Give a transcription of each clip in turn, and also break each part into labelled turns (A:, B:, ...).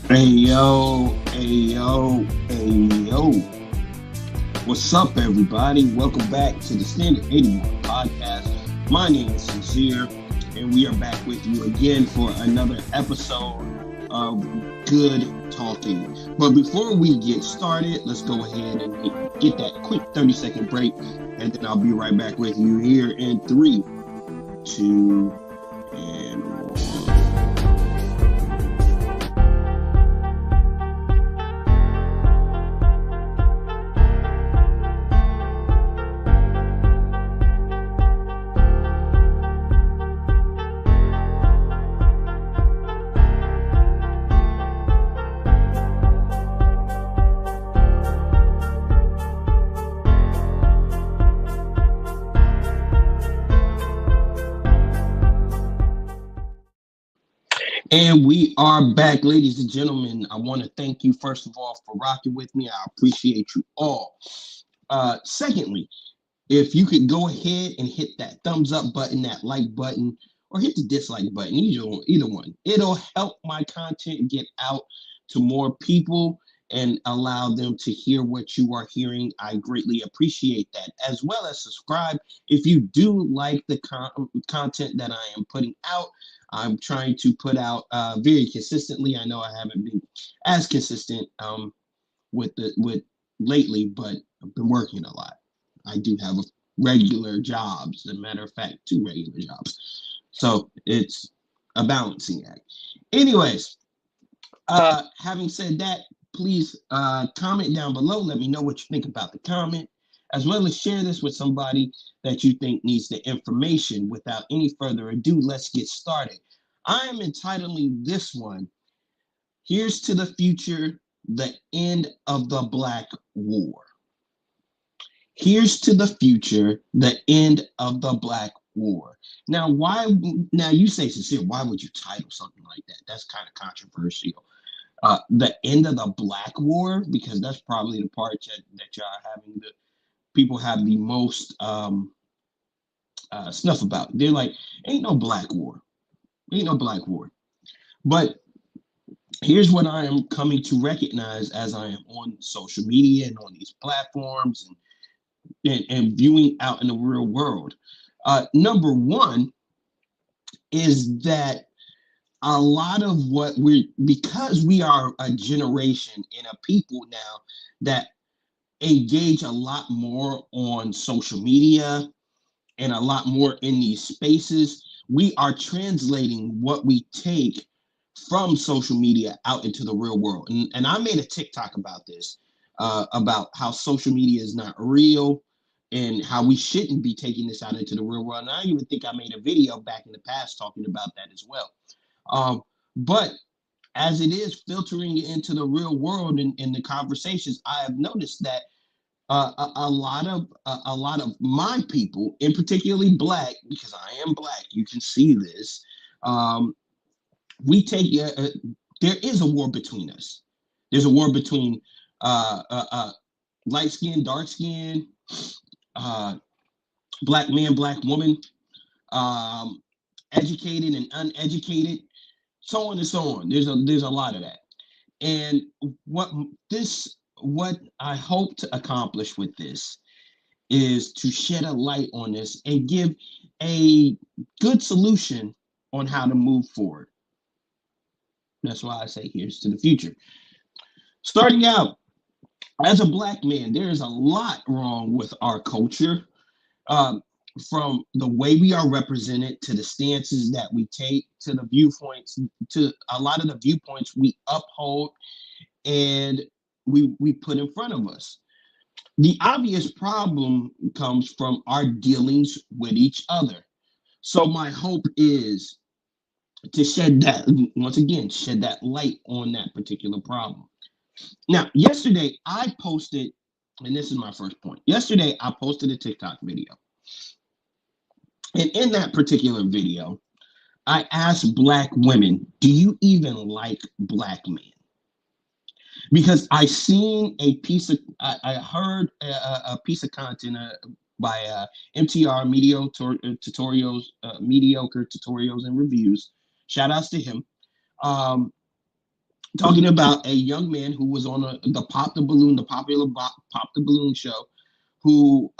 A: Hey yo, hey yo, hey yo. What's up, everybody? Welcome back to the Standard 81 podcast. My name is Sincere, and we are back with you again for another episode of Good Talking. But before we get started, let's go ahead and get that quick 30-second break, and then I'll be right back with you here in three, two, and one. And we are back, ladies and gentlemen. I want to thank you, first of all, for rocking with me. I appreciate you all. Secondly, if you could go ahead and hit that thumbs up button, that like button, or hit the dislike button, either one. It'll help my content get out to more people and allow them to hear what you are hearing. I greatly appreciate that. As well as subscribe if you do like the content that I am putting out. I'm trying to put out very consistently. I know I haven't been as consistent with lately, but I've been working a lot. I do have regular jobs. As a matter of fact, two regular jobs. So it's a balancing act. Anyways, having said that, please comment down below. Let me know what you think about the comment, as well as share this with somebody that you think needs the information. Without any further ado, let's get started. I am entitling this one, Here's to the Future, the End of the Black War. Here's to the future, the end of the Black War. Now, why? Now you say, Sincere, why would you title something like that? That's kind of controversial. The end of the Black War, because that's probably the part that y'all having the people have the most snuff about. They're like, ain't no Black War, ain't no Black War. But here's what I am coming to recognize as I am on social media and on these platforms and viewing out in the real world. Number one is that a lot of what because we are a generation and a people now that engage a lot more on social media and a lot more in these spaces, we are translating what we take from social media out into the real world. And I made a TikTok about this, about how social media is not real and how we shouldn't be taking this out into the real world. And I even think I made a video back in the past talking about that as well. But as it is filtering into the real world and in the conversations, I have noticed that a lot of my people, in particularly black, because I am black, you can see this. We take there is a war between us. There's a war between light skin, dark skin, uh, black man, black woman, um, educated and uneducated, so on and so on. There's a lot of that. And what what I hope to accomplish with this is to shed a light on this and give a good solution on how to move forward. That's why I say here's to the future. Starting out, as a black man, there is a lot wrong with our culture, um, from the way we are represented to the stances that we take to the viewpoints, to a lot of the viewpoints we uphold and we put in front of us. The obvious problem comes from our dealings with each other. So my hope is to shed that, once again, shed that light on that particular problem. Now, yesterday I posted, and this is my first point. Yesterday I posted a TikTok video. And in that particular video, I asked black women, do you even like black men? Because I seen a piece of, I heard a piece of content by MTR Mediocre Tutorials and Reviews. Shout outs to him. Um, talking about a young man who was on the Pop the Balloon, the popular Pop the Balloon show, who,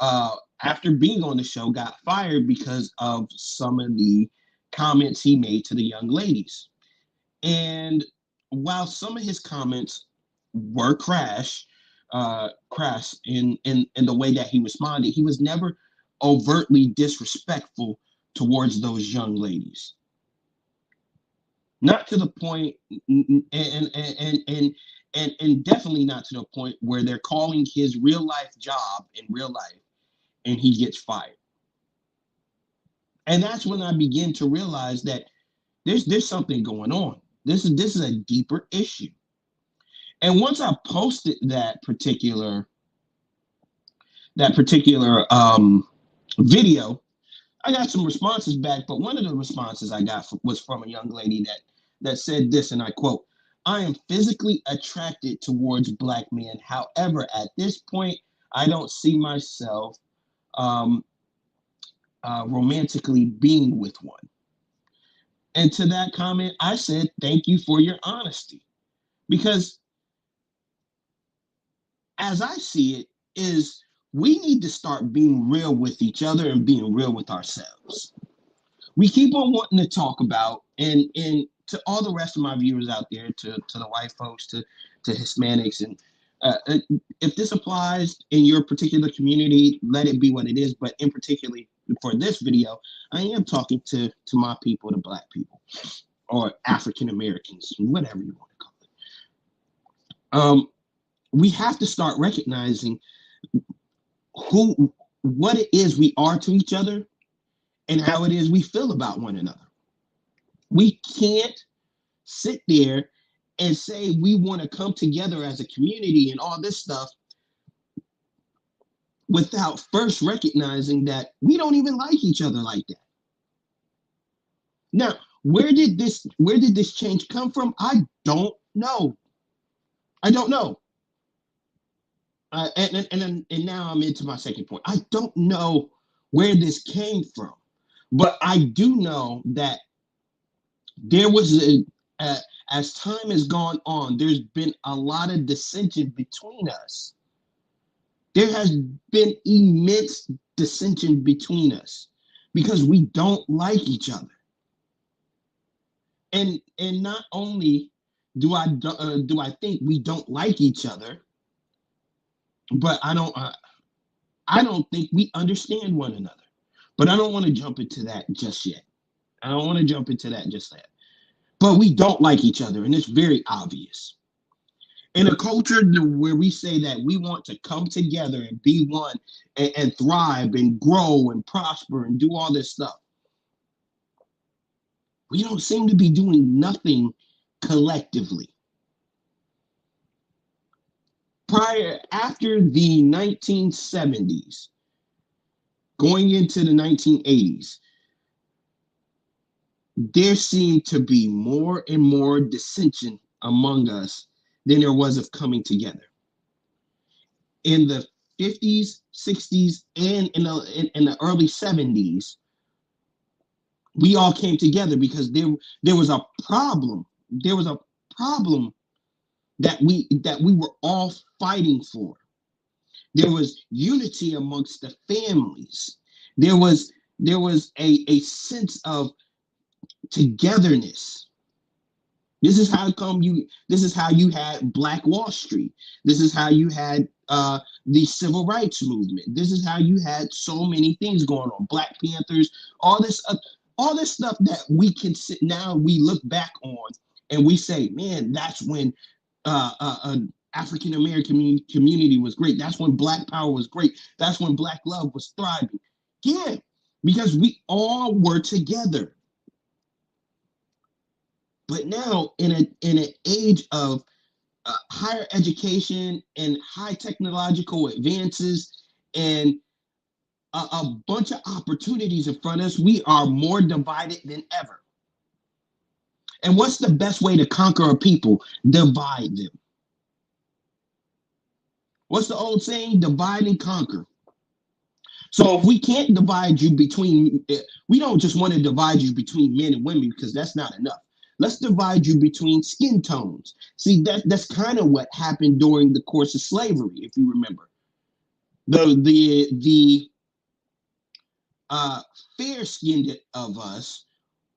A: after being on the show, got fired because of some of the comments he made to the young ladies. And while some of his comments were crass in the way that he responded, he was never overtly disrespectful towards those young ladies. Not to the point, and definitely not to the point where they're calling his real life job in real life, and he gets fired. And that's when I begin to realize that there's something going on. This is a deeper issue. And once I posted that particular video, I got some responses back. But one of the responses I got was from a young lady that said this, and I quote: "I am physically attracted towards black men. However, at this point, I don't see myself um, romantically being with one." And to that comment, I said, "Thank you for your honesty," because as I see it, is we need to start being real with each other and being real with ourselves. We keep on wanting to talk about, and to all the rest of my viewers out there, to the white folks, to Hispanics, and if this applies in your particular community, let it be what it is. But in particularly for this video, I am talking to my people, the black people, or African Americans, whatever you want to call it. We have to start recognizing what it is we are to each other and how it is we feel about one another. We can't sit there and say we want to come together as a community and all this stuff without first recognizing that we don't even like each other like that. Now, where did this change come from? I don't know. I don't know. And now I'm into my second point. I don't know where this came from, but I do know that there was as time has gone on, there's been a lot of dissension between us. There has been immense dissension between us because we don't like each other. And not only do I think we don't like each other, but I don't think we understand one another. But I don't want to jump into that just yet. I don't want to jump into that just yet. But we don't like each other, and it's very obvious. In a culture where we say that we want to come together and be one and thrive and grow and prosper and do all this stuff, we don't seem to be doing nothing collectively. After the 1970s, going into the 1980s, there seemed to be more and more dissension among us than there was of coming together. In the 50s, 60s, and in the early 70s, we all came together because there was a problem. There was a problem that we were all fighting for. There was unity amongst the families. There was a sense of togetherness. This is how you had Black Wall Street. This is how you had the civil rights movement. This is how you had so many things going on. Black Panthers, all this stuff that we can sit now, we look back on and we say, man, that's when African American community was great. That's when Black power was great. That's when Black love was thriving. Yeah, because we all were together. But now, in an age of higher education and high technological advances and a bunch of opportunities in front of us, we are more divided than ever. And what's the best way to conquer a people? Divide them. What's the old saying? Divide and conquer. So if we can't divide you between, we don't just want to divide you between men and women because that's not enough. Let's divide you between skin tones. See, that's kind of what happened during the course of slavery, if you remember. The uh, fair skinned of us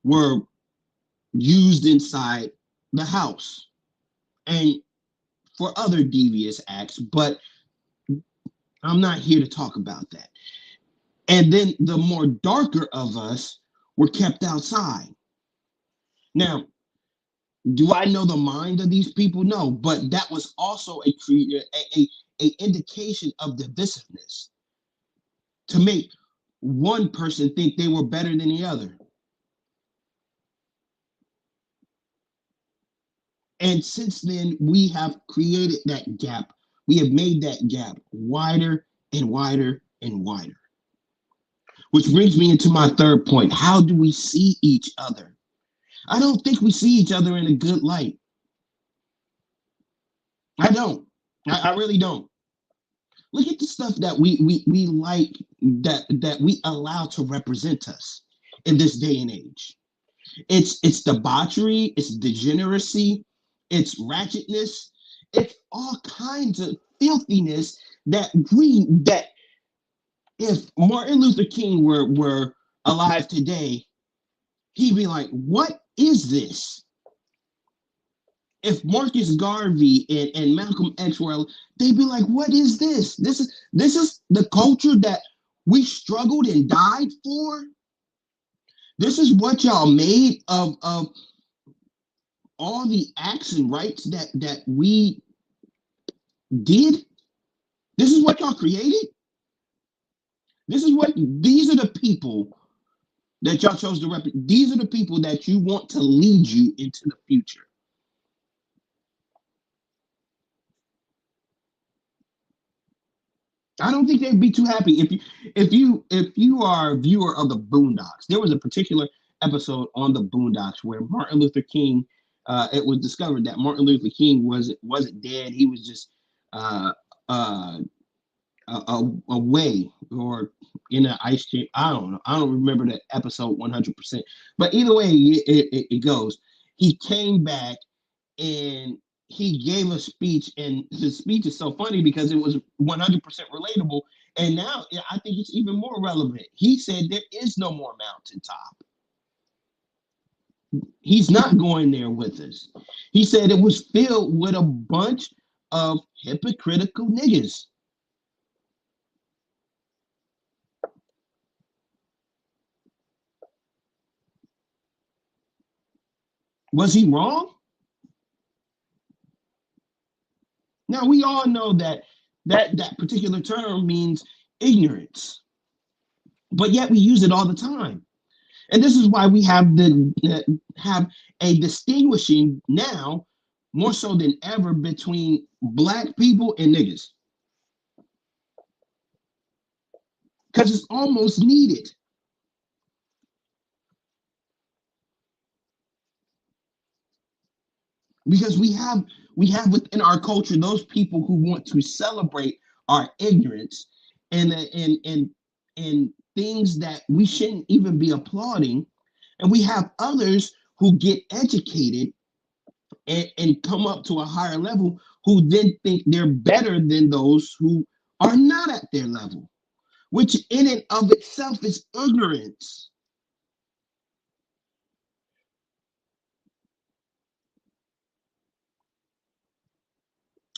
A: were used inside the house and for other devious acts, but I'm not here to talk about that. And then the more darker of us were kept outside. Now, do I know the mind of these people? No, but that was also a indication of divisiveness to make one person think they were better than the other. And since then, we have created that gap. We have made that gap wider and wider and wider. Which brings me into my third point. How do we see each other? I don't think we see each other in a good light. I don't. I really don't. Look at the stuff that we like that we allow to represent us in this day and age. It's debauchery, it's degeneracy, it's ratchetness, it's all kinds of filthiness that if Martin Luther King were alive today, he'd be like, what is this? If Marcus Garvey and Malcolm X were, they'd be like, what is this? This is the culture that we struggled and died for. This is what y'all made of all the acts and rights that we did. This is what y'all created. These are the people that y'all chose to represent. These are the people that you want to lead you into the future. I don't think they'd be too happy if you are a viewer of the Boondocks. There was a particular episode on the Boondocks where Martin Luther King. It was discovered that Martin Luther King wasn't dead. He was just uh, uh, away or in an ice chamber. I don't know. I don't remember the episode 100%. But either way it goes. He came back and he gave a speech, and his speech is so funny because it was 100% relatable. And now I think it's even more relevant. He said there is no more mountaintop. He's not going there with us. He said it was filled with a bunch of hypocritical niggas. Was he wrong? Now we all know that particular term means ignorance, but yet we use it all the time. And this is why we have a distinguishing now more so than ever between black people and niggas because it's almost needed. Because we have within our culture those people who want to celebrate our ignorance and things that we shouldn't even be applauding, and we have others who get educated and come up to a higher level who then think they're better than those who are not at their level, which in and of itself is ignorance.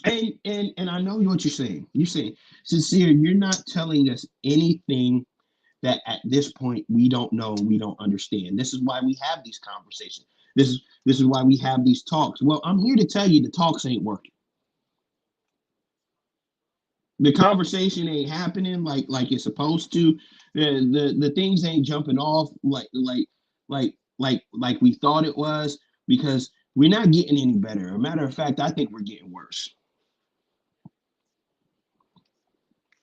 A: And I know what you're saying. You're saying, sincere, you're not telling us anything that at this point we don't know, we don't understand. This is why we have these conversations. This is why we have these talks. Well, I'm here to tell you the talks ain't working. The conversation ain't happening like it's supposed to. The things ain't jumping off like we thought it was because we're not getting any better. A matter of fact, I think we're getting worse.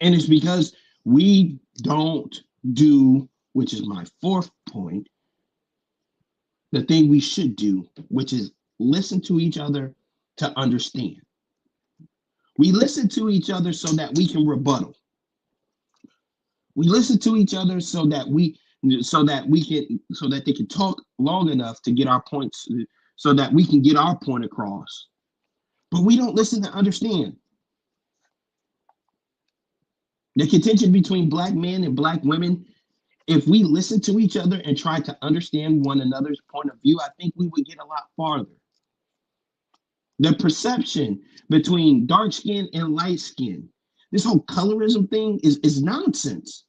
A: And it's because we don't do, which is my fourth point, the thing we should do, which is listen to each other to understand. We listen to each other so that we can rebuttal. We listen to each other so that they can talk long enough to get our points so that we can get our point across. But we don't listen to understand. The contention between black men and black women, if we listen to each other and try to understand one another's point of view, I think we would get a lot farther. The perception between dark skin and light skin, this whole colorism thing is nonsense.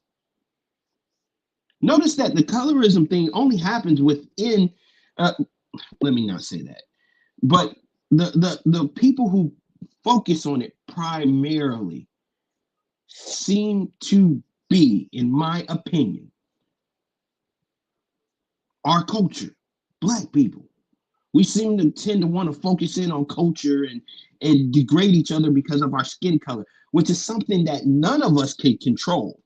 A: Notice that the colorism thing only happens within, let me not say that, but the people who focus on it primarily seem to be, in my opinion, our culture, black people. We seem to tend to want to focus in on culture and degrade each other because of our skin color, which is something that none of us can control.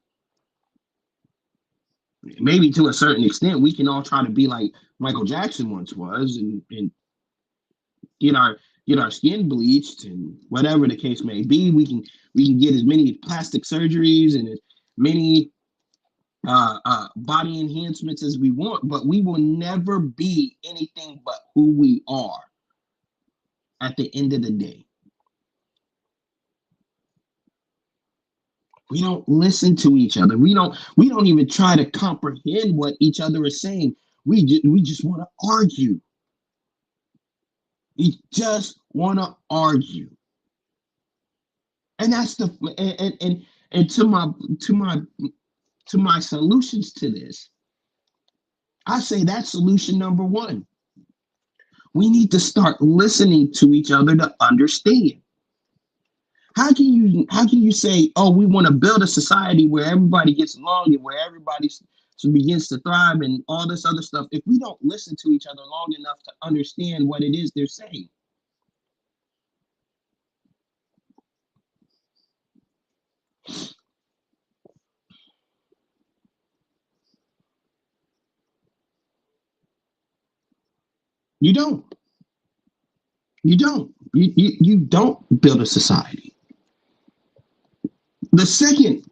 A: Maybe to a certain extent, we can all try to be like Michael Jackson once was and get our skin bleached and whatever the case may be. We can get as many plastic surgeries and as many body enhancements as we want, but we will never be anything but who we are at the end of the day. We don't listen to each other. We don't even try to comprehend what each other is saying. We just want to argue. We just want to argue. And that's the and to my solutions to this, I say that's solution number one. We need to start listening to each other to understand. How can you say, oh, we want to build a society where everybody gets along and where everybody begins to thrive and all this other stuff if we don't listen to each other long enough to understand what it is they're saying? You don't. You don't build a society. The second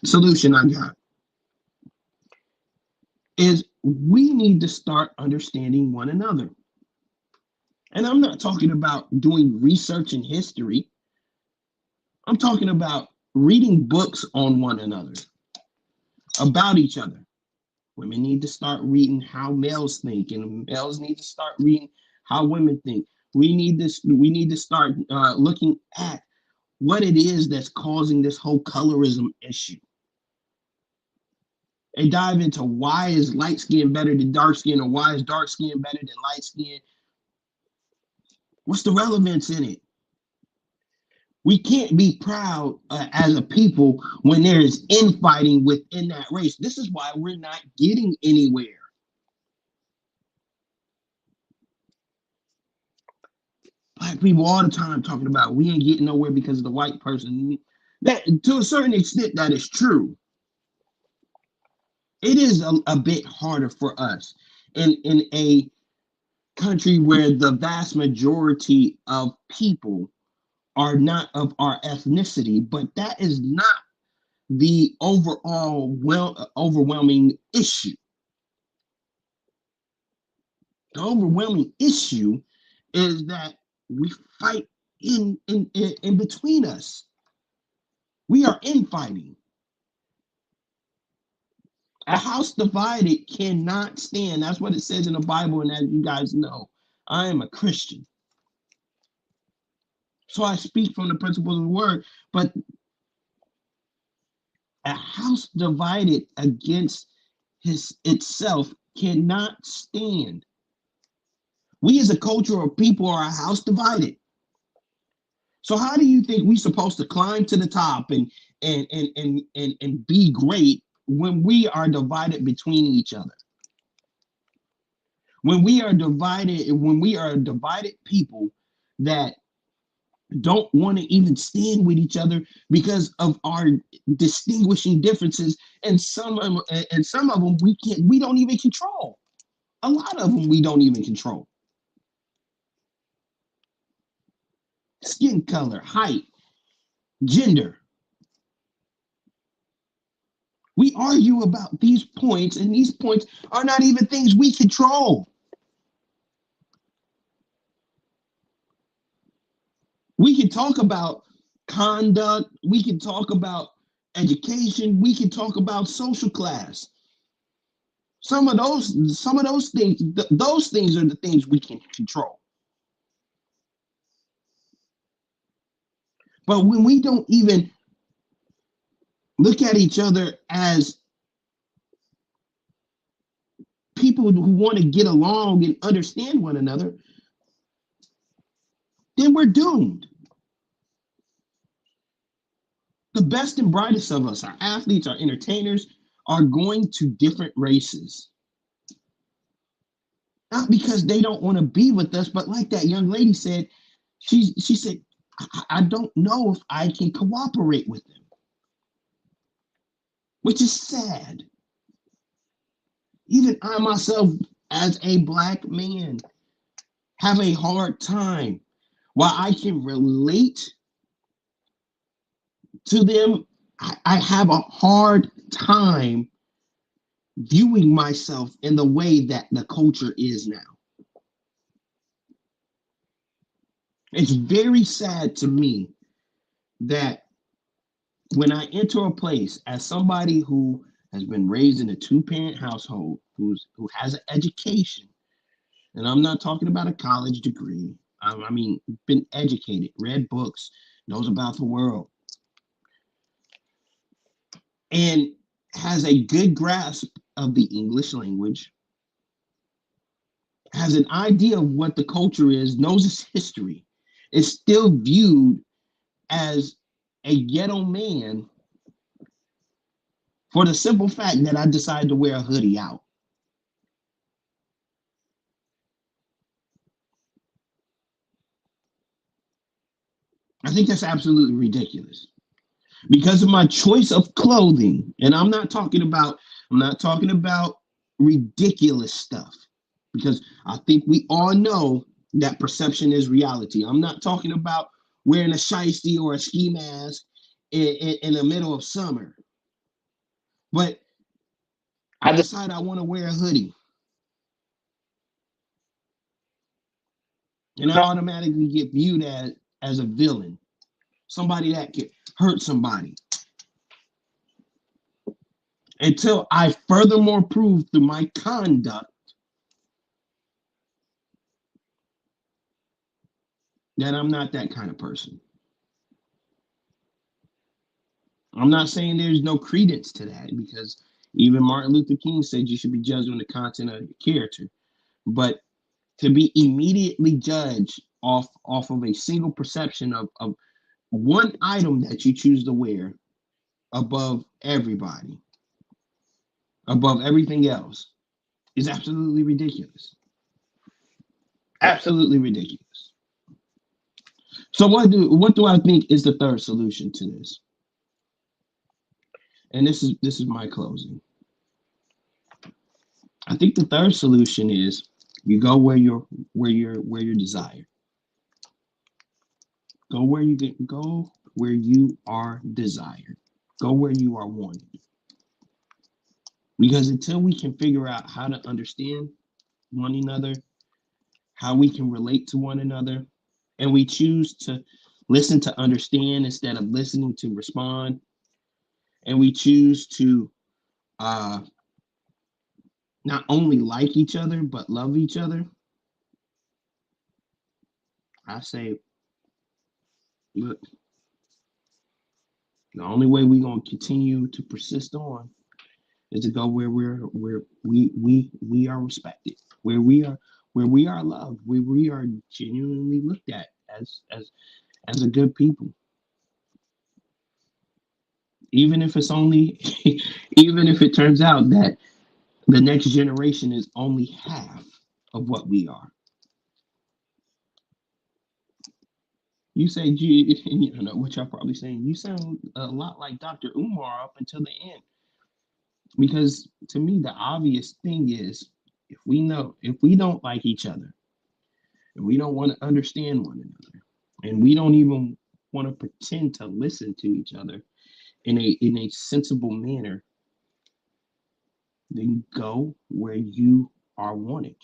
A: solution I got is we need to start understanding one another. And I'm not talking about doing research in history. I'm talking about reading books on one another, about each other. Women need to start reading how males think, and males need to start reading how women think. We need to start looking at what it is that's causing this whole colorism issue, and dive into why is light skin better than dark skin, or why is dark skin better than light skin. What's the relevance in it? We can't be proud as a people when there is infighting within that race. This is why we're not getting anywhere. Black people all the time talking about we ain't getting nowhere because of the white person. That to a certain extent that is true. It is a bit harder for us in a country where the vast majority of people are not of our ethnicity, but that is not the overwhelming issue. The overwhelming issue is that we fight in between us. We are infighting. A house divided cannot stand. That's what it says in the Bible, and as you guys know, I am a Christian. So I speak from the principles of the word, but a house divided against itself cannot stand. We as a culture of people are a house divided. So how do you think we're supposed to climb to the top and be great when we are divided between each other? When we are a divided people that don't want to even stand with each other because of our distinguishing differences, and some of them we don't even control. A lot of them we don't even control. Skin color, height, gender. We argue about these points, and these points are not even things we control. We can talk about conduct, we can talk about education, we can talk about social class. Some of those things, those things are the things we can control. But when we don't even look at each other as people who want to get along and understand one another, then we're doomed. The best and brightest of us, our athletes, our entertainers, are going to different races. Not because they don't want to be with us, but like that young lady said, she said, I don't know if I can cooperate with them, which is sad. Even I myself, as a black man, have a hard time. While I can relate to them, I have a hard time viewing myself in the way that the culture is now. It's very sad to me that when I enter a place as somebody who has been raised in a two-parent household, who has an education, and I'm not talking about a college degree. I mean, been educated, read books, knows about the world, and has a good grasp of the English language, has an idea of what the culture is, knows its history, is still viewed as a ghetto man for the simple fact that I decided to wear a hoodie out. I think that's absolutely ridiculous. Because of my choice of clothing, and I'm not talking about ridiculous stuff, because I think we all know that perception is reality. I'm not talking about wearing a shiesty or a ski mask in the middle of summer, but I decide I want to wear a hoodie, and I automatically get viewed as a villain, somebody that could hurt somebody. Until I furthermore prove through my conduct that I'm not that kind of person. I'm not saying there's no credence to that, because even Martin Luther King said you should be judged on the content of your character. But to be immediately judged off of a single perception of one item that you choose to wear above everybody, above everything else, is absolutely ridiculous. Absolutely ridiculous. So what do I think is the third solution to this? And this is my closing. I think the third solution is you go where you're desired. Go where you are desired. Go where you are wanted. Because until we can figure out how to understand one another, how we can relate to one another, and we choose to listen to understand instead of listening to respond, and we choose to uh, not only like each other but love each other, I say, look, the only way we're gonna continue to persist on is to go where we are respected, where we are loved, where we are genuinely looked at as a good people, even if it's only even if it turns out that the next generation is only half of what we are. You say, gee, you know what y'all probably saying. You sound a lot like Dr. Umar up until the end. Because to me, the obvious thing is, if we don't like each other, and we don't want to understand one another, and we don't even want to pretend to listen to each other in a sensible manner, then go where you are wanted.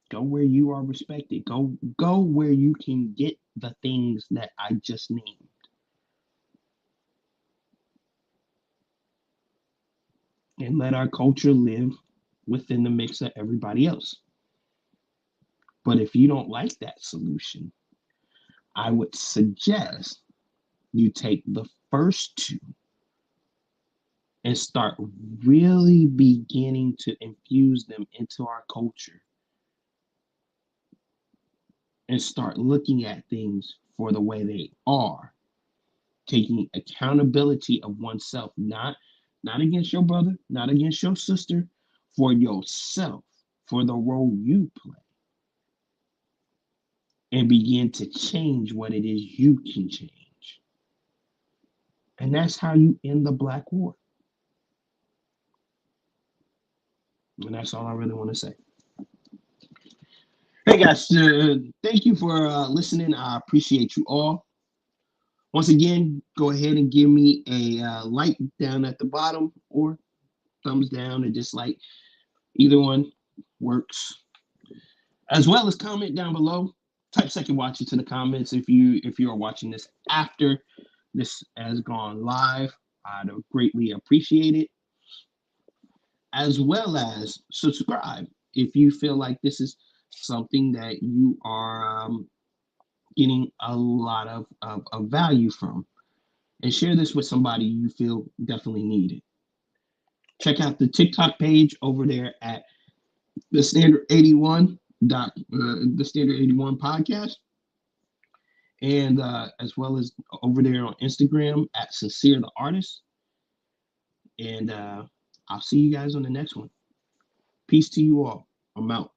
A: Go where you are respected. Go where you can get the things that I just named. And let our culture live within the mix of everybody else. But if you don't like that solution, I would suggest you take the first two and start really beginning to infuse them into our culture and start looking at things for the way they are, taking accountability of oneself, not against your brother, not against your sister, for yourself, for the role you play, and begin to change what it is you can change. And that's how you end the Black War. And that's all I really want to say. Hey guys, thank you for listening. I appreciate you all. Once again, go ahead and give me a like down at the bottom or thumbs down or dislike. Either one works. As well as comment down below. Type second watch into the comments if you are watching this after this has gone live. I'd greatly appreciate it. As well as subscribe if you feel like this is something that you are getting a lot of value from. And share this with somebody you feel definitely need it. Check out the TikTok page over there at the Standard 81 the Standard 81 podcast, and as well as over there on Instagram at Sincere the Artist. And I'll see you guys on the next one. Peace to you all. I'm out.